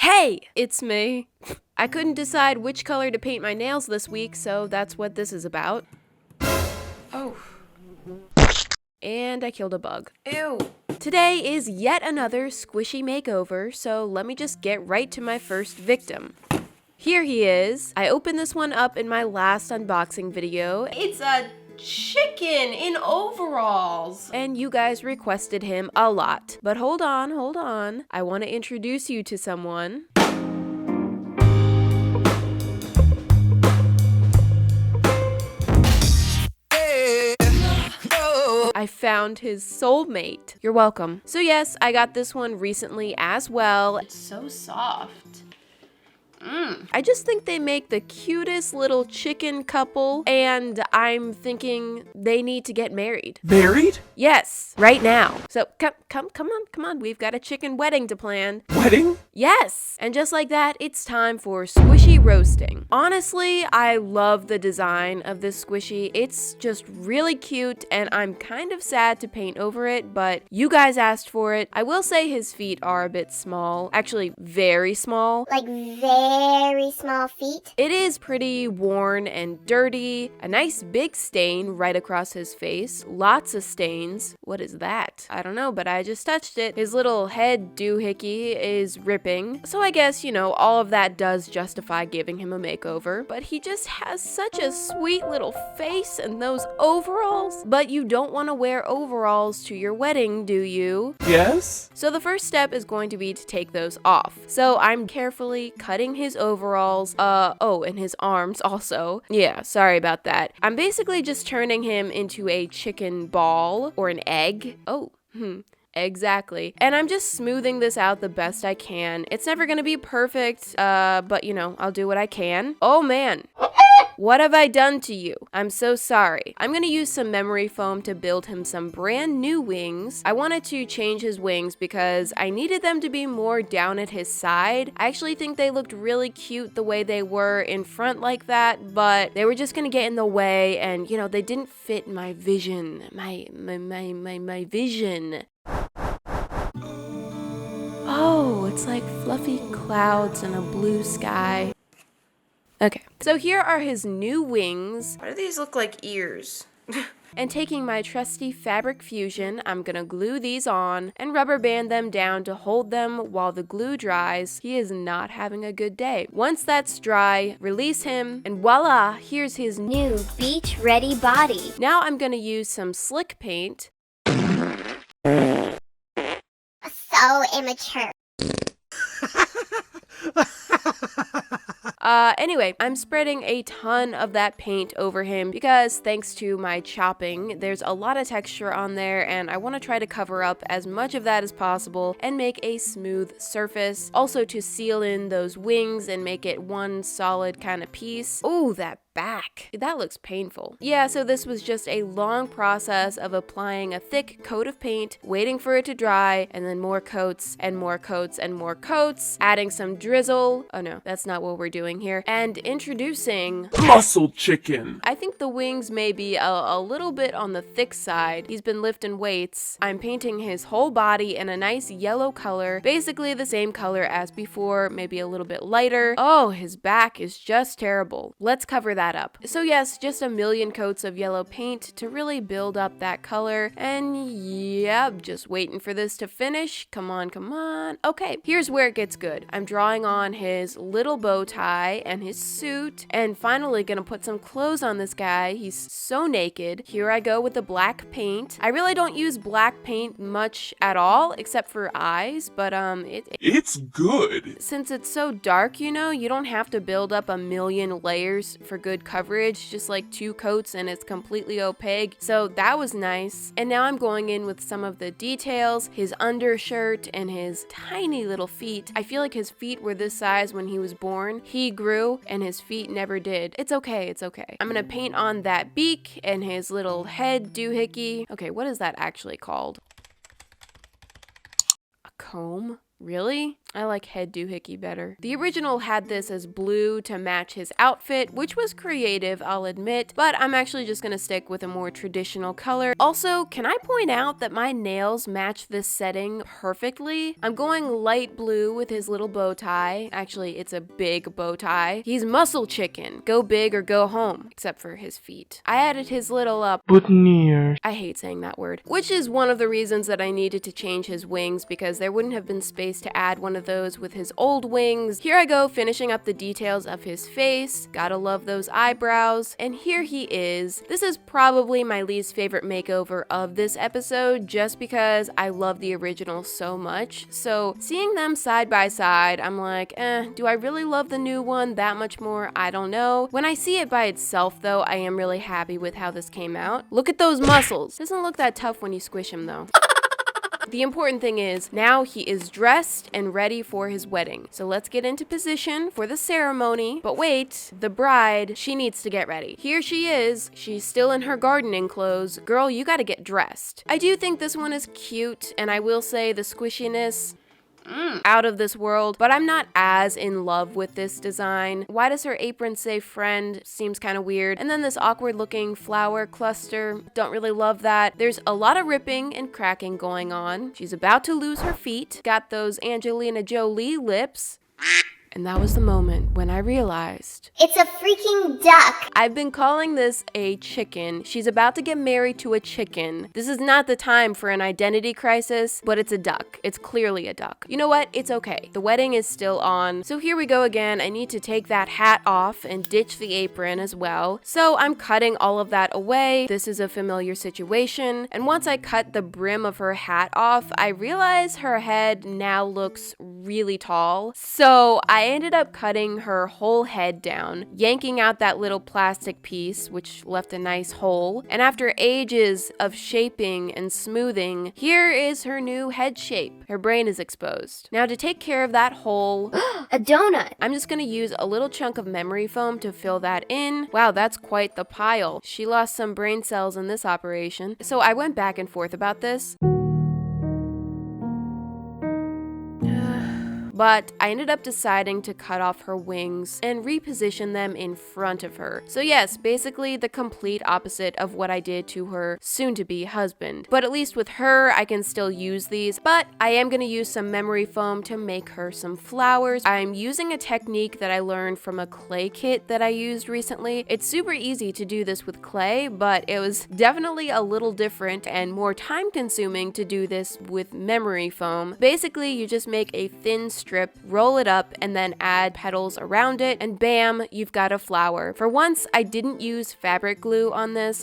Hey, it's me. I couldn't decide which color to paint my nails this week, so that's what this is about. Oh. And I killed a bug. Ew. Today is yet another squishy makeover, so let me just get right to my first victim. Here he is. I opened this one up in my last unboxing video. It's a chicken in overalls. And you guys requested him a lot. But hold on. I want to introduce you to someone. I found his soulmate. You're welcome. So yes, I got this one recently as well. It's so soft. I just think they make the cutest little chicken couple, and I'm thinking they need to get married. Married? Yes, right now. So come on. We've got a chicken wedding to plan. Wedding? Yes! And just like that, it's time for squishy roasting. Honestly, I love the design of this squishy. It's just really cute, and I'm kind of sad to paint over it, but you guys asked for it. I will say his feet are a bit small. Actually, very small. Like very small feet. It is pretty worn and dirty. A nice big stain right across his face. Lots of stains. What is that? I don't know, but I just touched it. His little head doohickey is ripping. So I guess, all of that does justify giving him a makeover. But he just has such a sweet little face and those overalls. But you don't want to wear overalls to your wedding, do you? Yes? So the first step is going to be to take those off. So I'm carefully cutting his overalls, and his arms also. Yeah, sorry about that. I'm basically just turning him into a chicken ball or an egg. Exactly. And I'm just smoothing this out the best I can. It's never gonna be perfect, but I'll do what I can. Oh man. What have I done to you? I'm so sorry. I'm gonna use some memory foam to build him some brand new wings. I wanted to change his wings because I needed them to be more down at his side. I actually think they looked really cute the way they were in front like that, but they were just gonna get in the way and, they didn't fit my vision. My vision. Oh, it's like fluffy clouds and a blue sky. Okay, so here are his new wings. Why do these look like ears? And taking my trusty Fabric Fusion, I'm gonna glue these on and rubber band them down to hold them while the glue dries. He is not having a good day. Once that's dry, release him, and voila, here's his New beach ready body. Now I'm gonna use some slick paint. So immature. Anyway, I'm spreading a ton of that paint over him because thanks to my chopping, there's a lot of texture on there and I want to try to cover up as much of that as possible and make a smooth surface. Also to seal in those wings and make it one solid kind of piece. Oh, that back. That looks painful. Yeah, so this was just a long process of applying a thick coat of paint, waiting for it to dry, and then more coats and more coats and more coats, adding some drizzle. Oh no, that's not what we're doing here. And introducing Muscle chicken. I think the wings may be a little bit on the thick side. He's been lifting weights. I'm painting his whole body in a nice yellow color, basically the same color as before, maybe a little bit lighter. Oh, his back is just terrible. Let's cover that up. So yes, just a million coats of yellow paint to really build up that color. And yep, just waiting for this to finish. Come on. Okay, here's where it gets good. I'm drawing on his little bow tie and his suit, and finally gonna put some clothes on this guy. He's so naked. Here I go with the black paint. I really don't use black paint much at all, except for eyes, but It's good. since it's so dark, you don't have to build up a million layers for good coverage, just like 2 coats and it's completely opaque. So that was nice. And now I'm going in with some of the details, his undershirt and his tiny little feet. I feel like his feet were this size when he was born. He grew and his feet never did. It's okay. I'm gonna paint on that beak and his little head doohickey. Okay, what is that actually called? A comb? Really? I like head doohickey better. The original had this as blue to match his outfit, which was creative, I'll admit, but I'm actually just gonna stick with a more traditional color. Also, can I point out that my nails match this setting perfectly? I'm going light blue with his little bow tie. Actually, it's a big bow tie. He's muscle chicken. Go big or go home, except for his feet. I added his little Boutonniere. I hate saying that word, which is one of the reasons that I needed to change his wings, because there wouldn't have been space to add one of those with his old wings. Here I go, finishing up the details of his face. Gotta love those eyebrows. And here he is. This is probably my least favorite makeover of this episode, just because I love the original so much. So seeing them side by side, I'm like, do I really love the new one that much more? I don't know. When I see it by itself though, I am really happy with how this came out. Look at those muscles. Doesn't look that tough when you squish him though. The important thing is, now he is dressed and ready for his wedding. So let's get into position for the ceremony. But wait, the bride, she needs to get ready. Here she is. She's still in her gardening clothes. Girl, you gotta get dressed. I do think this one is cute, and I will say the squishiness, out of this world, but I'm not as in love with this design. Why does her apron say friend? Seems kind of weird. And then this awkward looking flower cluster, don't really love that. There's a lot of ripping and cracking going on. She's about to lose her feet. Got those Angelina Jolie lips. And that was the moment when I realized It's a freaking duck. I've been calling this a chicken. She's about to get married to a chicken. This is not the time for an identity crisis, but it's a duck. It's clearly a duck. You know what? It's okay. The wedding is still on. So here we go again. I need to take that hat off and ditch the apron as well. So I'm cutting all of that away. This is a familiar situation. And once I cut the brim of her hat off, I realize her head now looks really tall. So I ended up cutting her whole head down, yanking out that little plastic piece, which left a nice hole. And after ages of shaping and smoothing, here is her new head shape. Her brain is exposed. Now to take care of that hole, A donut. I'm just gonna use a little chunk of memory foam to fill that in. Wow, that's quite the pile. She lost some brain cells in this operation. So I went back and forth about this. But I ended up deciding to cut off her wings and reposition them in front of her. So yes, basically the complete opposite of what I did to her soon-to-be husband. But at least with her, I can still use these, but I am going to use some memory foam to make her some flowers. I'm using a technique that I learned from a clay kit that I used recently. It's super easy to do this with clay, but it was definitely a little different and more time-consuming to do this with memory foam. Basically, you just make a thin strip, roll it up, and then add petals around it, and bam, you've got a flower. For once, I didn't use fabric glue on this.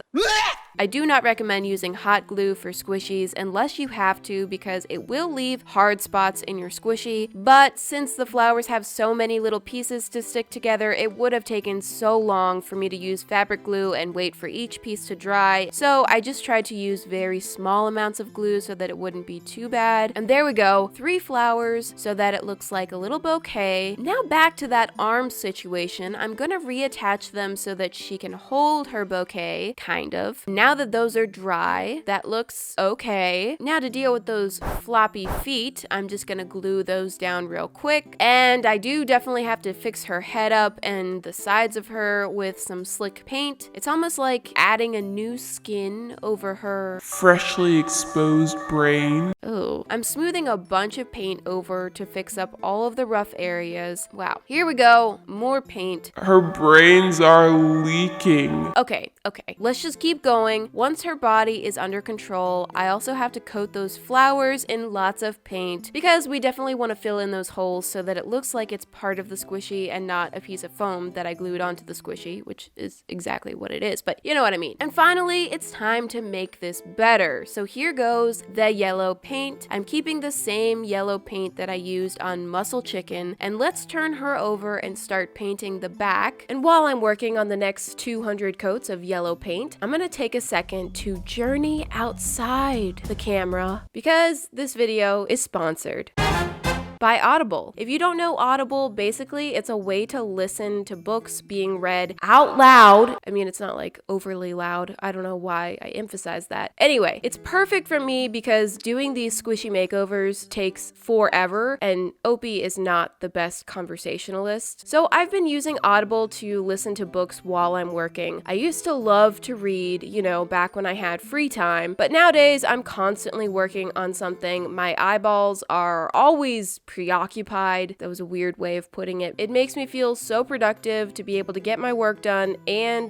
I do not recommend using hot glue for squishies unless you have to, because it will leave hard spots in your squishy, but since the flowers have so many little pieces to stick together, it would have taken so long for me to use fabric glue and wait for each piece to dry, so I just tried to use very small amounts of glue so that it wouldn't be too bad. And there we go, 3 flowers so that it looks like a little bouquet. Now back to that arm situation, I'm gonna reattach them so that she can hold her bouquet, kind of. Now that those are dry, that looks okay. Now to deal with those floppy feet, I'm just gonna glue those down real quick. And I do definitely have to fix her head up and the sides of her with some slick paint. It's almost like adding a new skin over her Freshly exposed brain. Oh, I'm smoothing a bunch of paint over to fix up all of the rough areas. Wow, here we go, more paint. Her brains are leaking. Okay, let's just keep going. Once her body is under control, I also have to coat those flowers in lots of paint because we definitely want to fill in those holes so that it looks like it's part of the squishy and not a piece of foam that I glued onto the squishy, which is exactly what it is, but you know what I mean. And finally, it's time to make this better. So here goes the yellow paint. I'm keeping the same yellow paint that I used on Muscle Chicken, and let's turn her over and start painting the back. And while I'm working on the next 200 coats of yellow paint, I'm gonna take a second to journey outside the camera because this video is sponsored. by Audible. If you don't know Audible, basically it's a way to listen to books being read out loud. I mean, it's not like overly loud. I don't know why I emphasize that. Anyway, it's perfect for me because doing these squishy makeovers takes forever, and Opie is not the best conversationalist. So I've been using Audible to listen to books while I'm working. I used to love to read, back when I had free time, but nowadays I'm constantly working on something. My eyeballs are always preoccupied. That was a weird way of putting it. It makes me feel so productive to be able to get my work done and,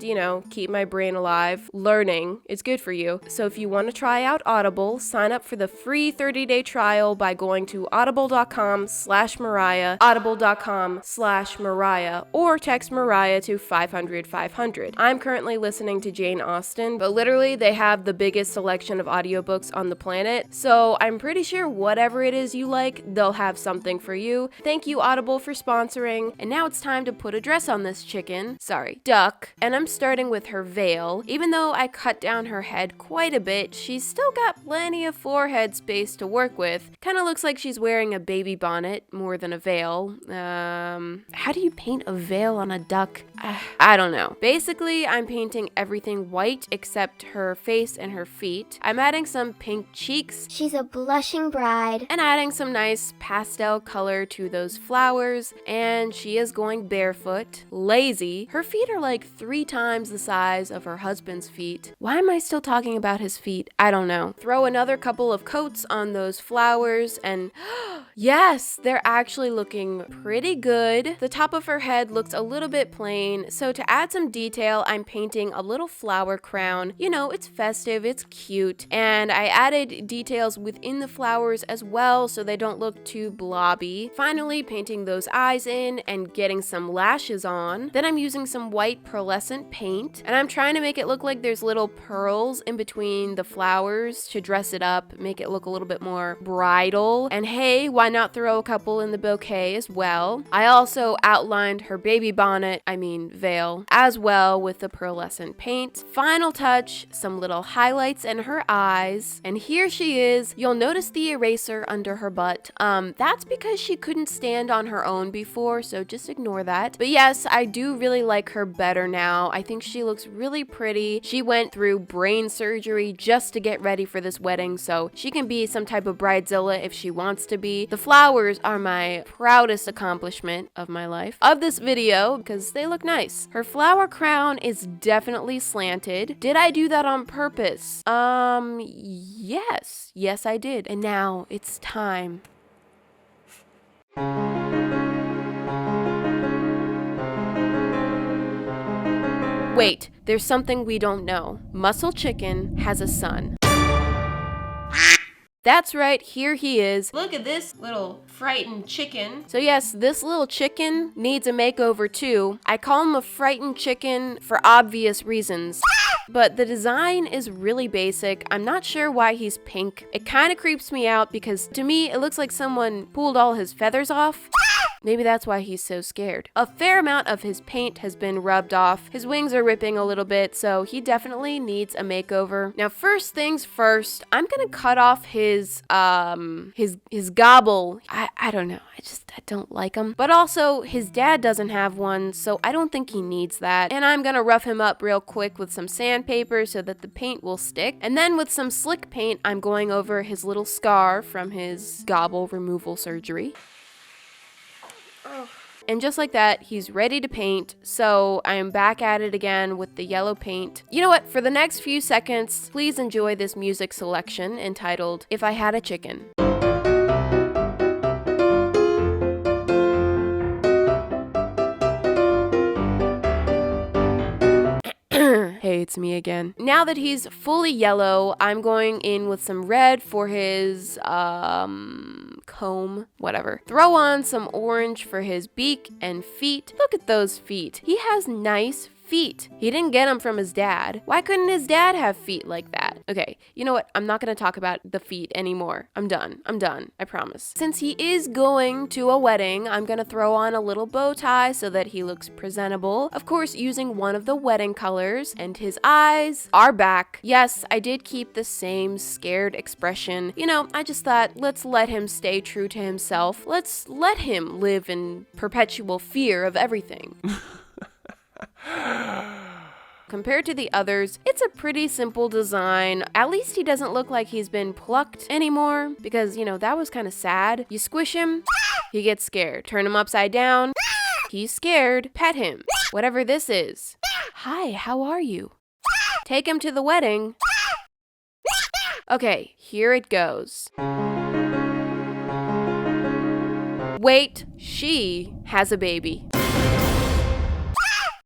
keep my brain alive. Learning is good for you. So if you want to try out Audible, sign up for the free 30-day trial by going to audible.com/Mariah, audible.com/Mariah, or text Mariah to 500-500. I'm currently listening to Jane Austen, but literally they have the biggest selection of audiobooks on the planet, so I'm pretty sure whatever it is you like, they'll have something for you. Thank you, Audible, for sponsoring. And now it's time to put a dress on this duck, and I'm starting with her veil. Even though I cut down her head quite a bit, she's still got plenty of forehead space to work with. Kind of looks like she's wearing a baby bonnet more than a veil. How do you paint a veil on a duck? I don't know. Basically, I'm painting everything white except her face and her feet. I'm adding some pink cheeks. She's a blushing bride. And adding some nice pastel color to those flowers. And she is going barefoot. Lazy. Her feet are like 3 times the size of her husband's feet. Why am I still talking about his feet? I don't know. Throw another couple of coats on those flowers and yes, they're actually looking pretty good. The top of her head looks a little bit plain, so to add some detail, I'm painting a little flower crown. It's festive, it's cute, and I added details within the flowers as well so they don't look too blobby. Finally, painting those eyes in and getting some lashes on. Then I'm using some white pearlescent paint, and I'm trying to make it look like there's little pearls in between the flowers to dress it up, make it look a little bit more bridal. And hey, why not throw a couple in the bouquet as well? I also outlined her baby bonnet, veil, as well with the pearlescent paint. Final touch, some little highlights in her eyes. And here she is. You'll notice the eraser under her butt. That's because she couldn't stand on her own before, so just ignore that. But yes, I do really like her better now. I think she looks really pretty. She went through brain surgery just to get ready for this wedding, so she can be some type of bridezilla if she wants to be. The flowers are my proudest accomplishment of my life of this video because they look nice. Her flower crown is definitely slanted. Did I do that on purpose? Yes, I did. And now it's time. Wait, there's something we don't know. Muscle Chicken has a son. That's right, here he is. Look at this little frightened chicken. So yes, this little chicken needs a makeover too. I call him a frightened chicken for obvious reasons. But the design is really basic. I'm not sure why he's pink. It kind of creeps me out because to me, it looks like someone pulled all his feathers off. Maybe that's why he's so scared. A fair amount of his paint has been rubbed off. His wings are ripping a little bit, so he definitely needs a makeover. Now, first things first, I'm gonna cut off his gobble. I don't know. I don't like him. But also, his dad doesn't have one, so I don't think he needs that. And I'm gonna rough him up real quick with some sandpaper so that the paint will stick. And then with some slick paint, I'm going over his little scar from his gobble removal surgery. And just like that, he's ready to paint, so I am back at it again with the yellow paint. You know what? For the next few seconds, please enjoy this music selection entitled, If I Had a Chicken. Hey, it's me again. Now that he's fully yellow, I'm going in with some red for his, comb, whatever. Throw on some orange for his beak and feet. Look at those feet. He has nice feet. He didn't get them from his dad. Why couldn't his dad have feet like that? Okay, you know what? I'm not going to talk about the feet anymore. I'm done. I promise. Since he is going to a wedding, I'm going to throw on a little bow tie so that he looks presentable. Of course, using one of the wedding colors, and his eyes are back. Yes, I did keep the same scared expression. You know, I just thought, let's let him stay true to himself. Let's let him live in perpetual fear of everything. Compared to the others, it's a pretty simple design. At least he doesn't look like he's been plucked anymore, because, you know, that was kind of sad. You squish him, he gets scared. Turn him upside down, he's scared. Pet him. Whatever this is. Hi, how are you? Take him to the wedding. Okay, here it goes. Wait, she has a baby.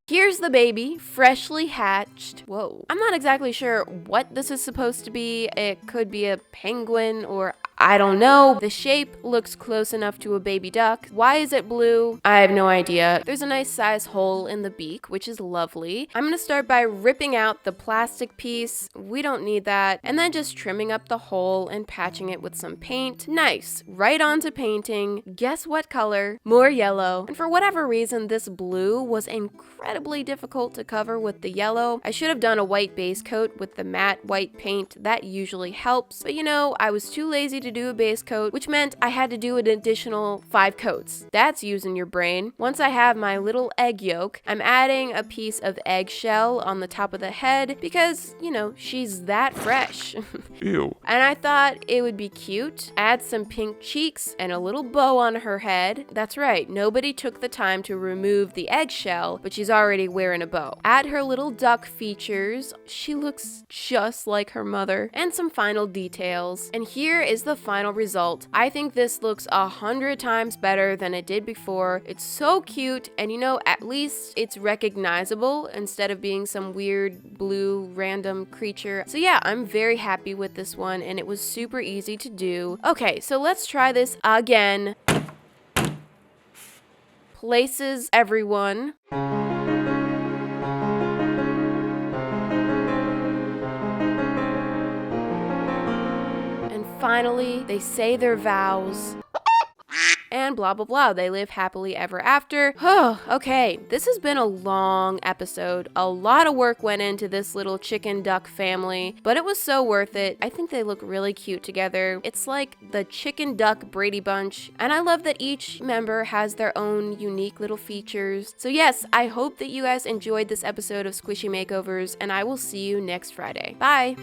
Here's the baby, freshly hatched. Whoa. I'm not exactly sure what this is supposed to be. It could be a penguin or I don't know. The shape looks close enough to a baby duck. Why is it blue? I have no idea. There's a nice size hole in the beak, which is lovely. I'm gonna start by ripping out the plastic piece. We don't need that. And then just trimming up the hole and patching it with some paint. Nice. Right onto painting. Guess what color? More yellow. And for whatever reason, this blue was incredibly difficult to cover with the yellow. I should have done a white base coat with the matte white paint. That usually helps. But you know, I was too lazy to do a base coat, which meant I had to do an additional 5 coats. That's using your brain. Once I have my little egg yolk, I'm adding a piece of eggshell on the top of the head because, you know, she's that fresh. Ew. And I thought it would be cute. Add some pink cheeks and a little bow on her head. That's right, nobody took the time to remove the eggshell, but she's already wearing a bow. Add her little duck features. She looks just like her mother. And some final details. And here is the final result. I think this looks 100 times better than it did before. It's so cute, and you know, at least it's recognizable instead of being some weird blue random creature. So yeah, I'm very happy with this one, and it was super easy to do. Okay, so let's try this again. Places everyone. Finally, they say their vows. And blah, blah, blah. They live happily ever after. Oh, okay. This has been a long episode. A lot of work went into this little chicken duck family, but it was so worth it. I think they look really cute together. It's like the chicken duck Brady Bunch. And I love that each member has their own unique little features. So yes, I hope that you guys enjoyed this episode of Squishy Makeovers, and I will see you next Friday. Bye.